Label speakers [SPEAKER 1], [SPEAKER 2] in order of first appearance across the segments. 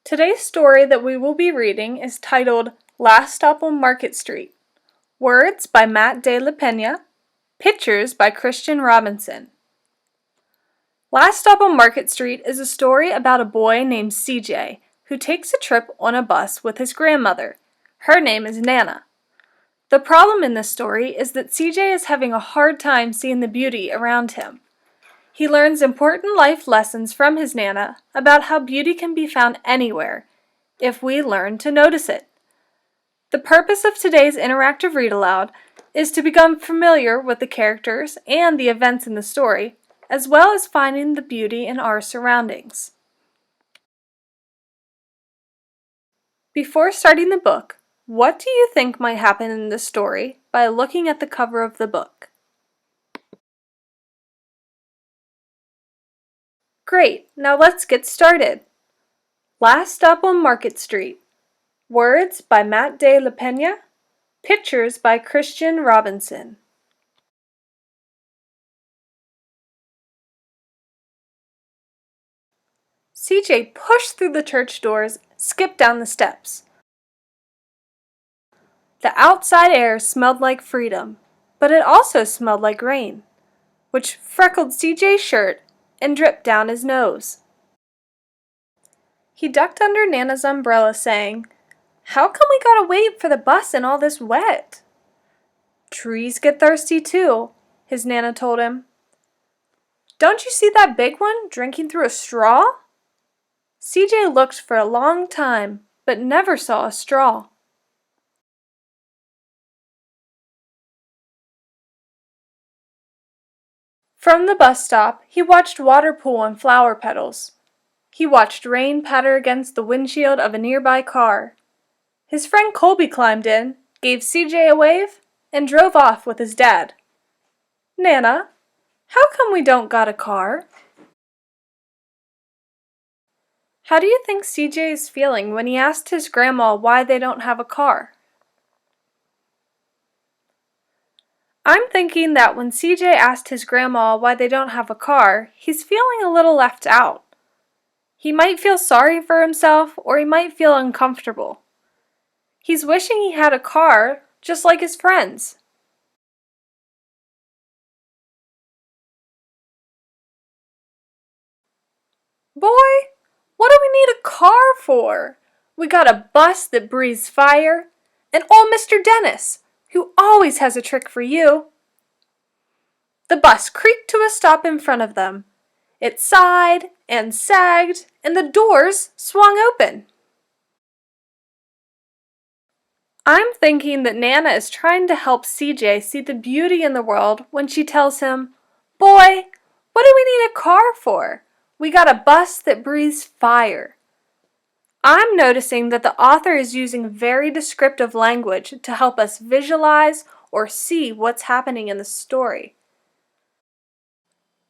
[SPEAKER 1] Today's story that we will be reading is titled Last Stop on Market Street. Words by Matt de la Pena. Pictures by Christian Robinson. Last Stop on Market Street is a story about a boy named CJ who takes a trip on a bus with his grandmother. Her name is Nana. The problem in this story is that CJ is having a hard time seeing the beauty around him. He learns important life lessons from his Nana about how beauty can be found anywhere if we learn to notice it. The purpose of today's interactive read aloud is to become familiar with the characters and the events in the story, as well as finding the beauty in our surroundings. Before starting the book, what do you think might happen in the story by looking at the cover of the book? Great, now let's get started. Last Stop on Market Street. Words by Matt de la Pena. Pictures by Christian Robinson. CJ pushed through the church doors, skipped down the steps. The outside air smelled like freedom, but it also smelled like rain, which freckled CJ's shirt and dripped down his nose. He ducked under Nana's umbrella, saying, "How come we gotta wait for the bus in all this wet?" "Trees get thirsty too," his Nana told him. "Don't you see that big one drinking through a straw?" CJ looked for a long time, but never saw a straw. From the bus stop, he watched water pool on flower petals. He watched rain patter against the windshield of a nearby car. His friend Colby climbed in, gave CJ a wave, and drove off with his dad. "Nana, how come we don't got a car?" How do you think CJ is feeling when he asked his grandma why they don't have a car? I'm thinking that when CJ asked his grandma why they don't have a car, he's feeling a little left out. He might feel sorry for himself, or he might feel uncomfortable. He's wishing he had a car, just like his friends. "Boy, what do we need a car for? We got a bus that breathes fire, and old Mr. Dennis, who always has a trick for you." The bus creaked to a stop in front of them. It sighed and sagged, and the doors swung open. I'm thinking that Nana is trying to help CJ see the beauty in the world when she tells him, "Boy, what do we need a car for? We got a bus that breathes fire." I'm noticing that the author is using very descriptive language to help us visualize or see what's happening in the story.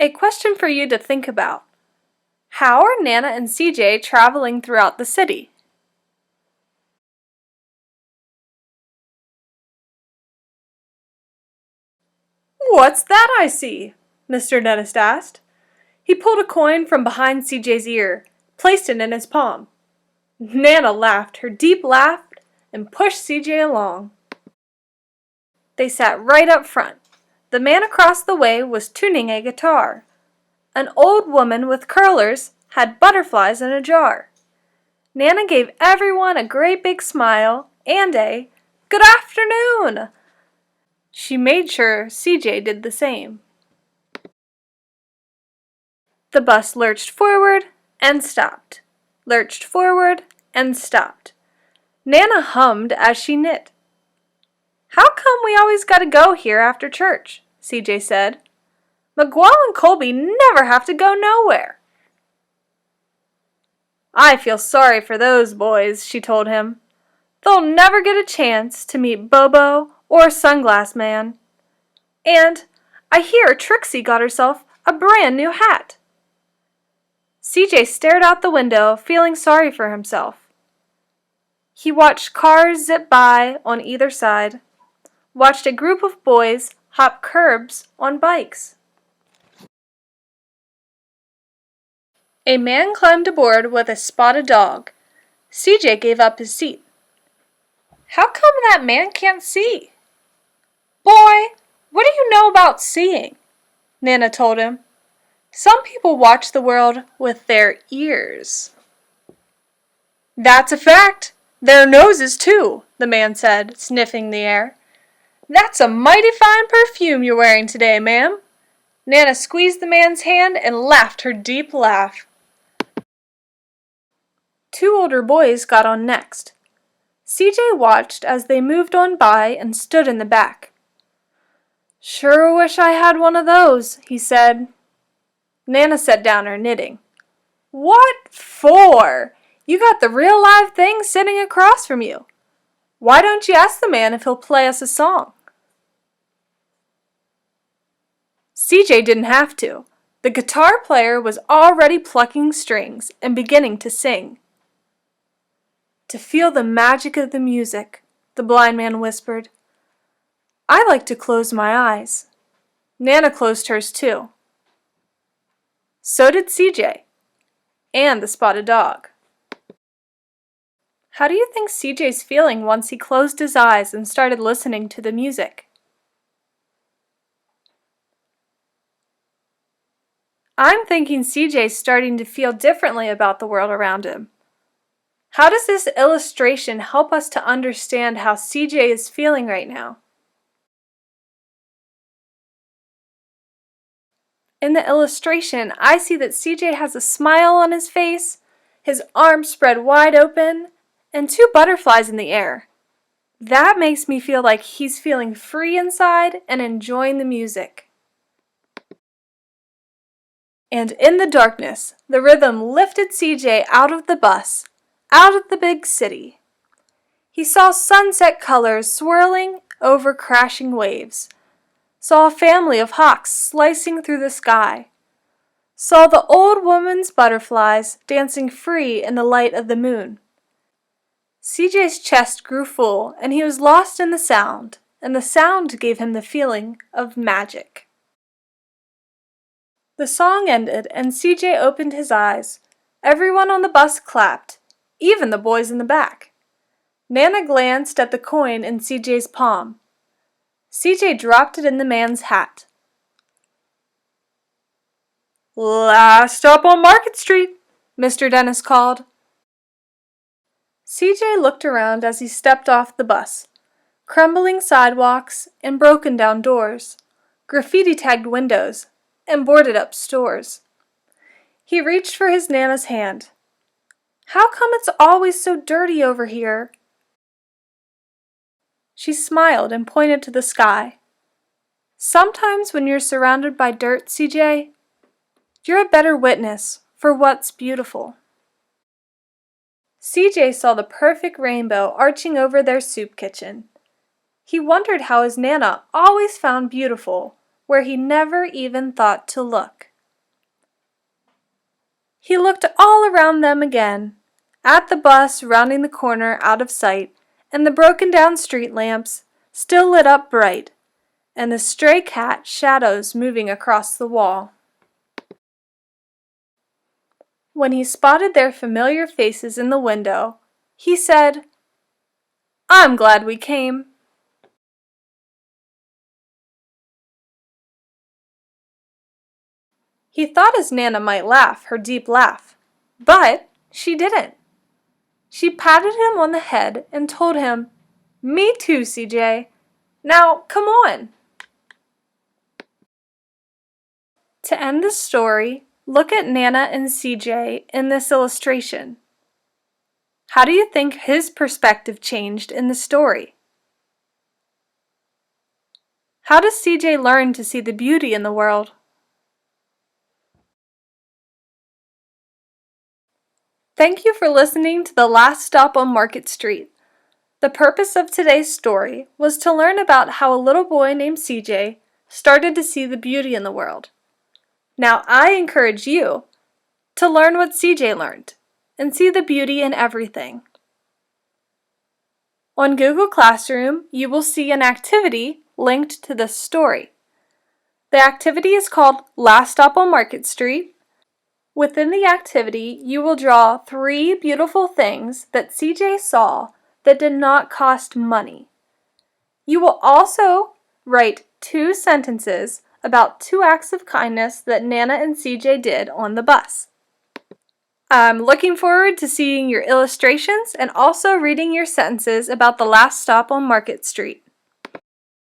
[SPEAKER 1] A question for you to think about. How are Nana and CJ traveling throughout the city? "What's that I see?" Mr. Dennis asked. He pulled a coin from behind CJ's ear, placed it in his palm. Nana laughed her deep laugh and pushed CJ along. They sat right up front. The man across the way was tuning a guitar. An old woman with curlers had butterflies in a jar. Nana gave everyone a great big smile and a "Good afternoon." She made sure CJ did the same. The bus lurched forward and stopped, lurched forward and stopped. Nana hummed as she knit. "How come we always gotta go here after church?" CJ said. "McGuire and Colby never have to go nowhere." "I feel sorry for those boys," she told him. "They'll never get a chance to meet Bobo or Sunglass Man. And I hear Trixie got herself a brand new hat." CJ stared out the window, feeling sorry for himself. He watched cars zip by on either side, watched a group of boys hop curbs on bikes. A man climbed aboard with a spotted dog. CJ gave up his seat. How come that man can't see? Boy, what do you know about seeing? Nana told him. Some people watch the world with their ears. That's a fact. Their noses, too, the man said, sniffing the air. That's a mighty fine perfume you're wearing today, ma'am. Nana squeezed the man's hand and laughed her deep laugh. Two older boys got on next. CJ watched as they moved on by and stood in the back. Sure wish I had one of those, he said. Nana set down her knitting. What for? You got the real live thing sitting across from you. Why don't you ask the man if he'll play us a song? CJ didn't have to. The guitar player was already plucking strings and beginning to sing. To feel the magic of the music, the blind man whispered. I like to close my eyes. Nana closed hers too. So did CJ, and the spotted dog. How do you think CJ's feeling once he closed his eyes and started listening to the music? I'm thinking CJ's starting to feel differently about the world around him. How does this illustration help us to understand how CJ is feeling right now? In the illustration, I see that CJ has a smile on his face, his arms spread wide open, and two butterflies in the air. That makes me feel like he's feeling free inside and enjoying the music. And in the darkness, the rhythm lifted CJ out of the bus, out of the big city. He saw sunset colors swirling over crashing waves, saw a family of hawks slicing through the sky, saw the old woman's butterflies dancing free in the light of the moon. CJ's chest grew full, and he was lost in the sound, and the sound gave him the feeling of magic. The song ended, and CJ opened his eyes. Everyone on the bus clapped, even the boys in the back. Nana glanced at the coin in CJ's palm. CJ dropped it in the man's hat. Last stop on Market Street, Mr. Dennis called. CJ looked around as he stepped off the bus. Crumbling sidewalks and broken down doors, graffiti-tagged windows, and boarded-up stores. He reached for his Nana's hand. How come it's always so dirty over here? She smiled and pointed to the sky. Sometimes when you're surrounded by dirt, CJ, you're a better witness for what's beautiful. CJ saw the perfect rainbow arching over their soup kitchen. He wondered how his Nana always found beautiful where he never even thought to look. He looked all around them again, at the bus rounding the corner out of sight, and the broken-down street lamps still lit up bright, and the stray cat shadows moving across the wall. When he spotted their familiar faces in the window, he said, I'm glad we came. He thought his Nana might laugh her deep laugh, but she didn't. She patted him on the head and told him, Me too, CJ. Now, come on. To end the story, look at Nana and CJ in this illustration. How do you think his perspective changed in the story? How does CJ learn to see the beauty in the world? Thank you for listening to The Last Stop on Market Street. The purpose of today's story was to learn about how a little boy named CJ started to see the beauty in the world. Now I encourage you to learn what CJ learned and see the beauty in everything. On Google Classroom, you will see an activity linked to this story. The activity is called Last Stop on Market Street, Within the activity, you will draw 3 beautiful things that CJ saw that did not cost money. You will also write 2 sentences about 2 acts of kindness that Nana and CJ did on the bus. I'm looking forward to seeing your illustrations and also reading your sentences about the last stop on Market Street.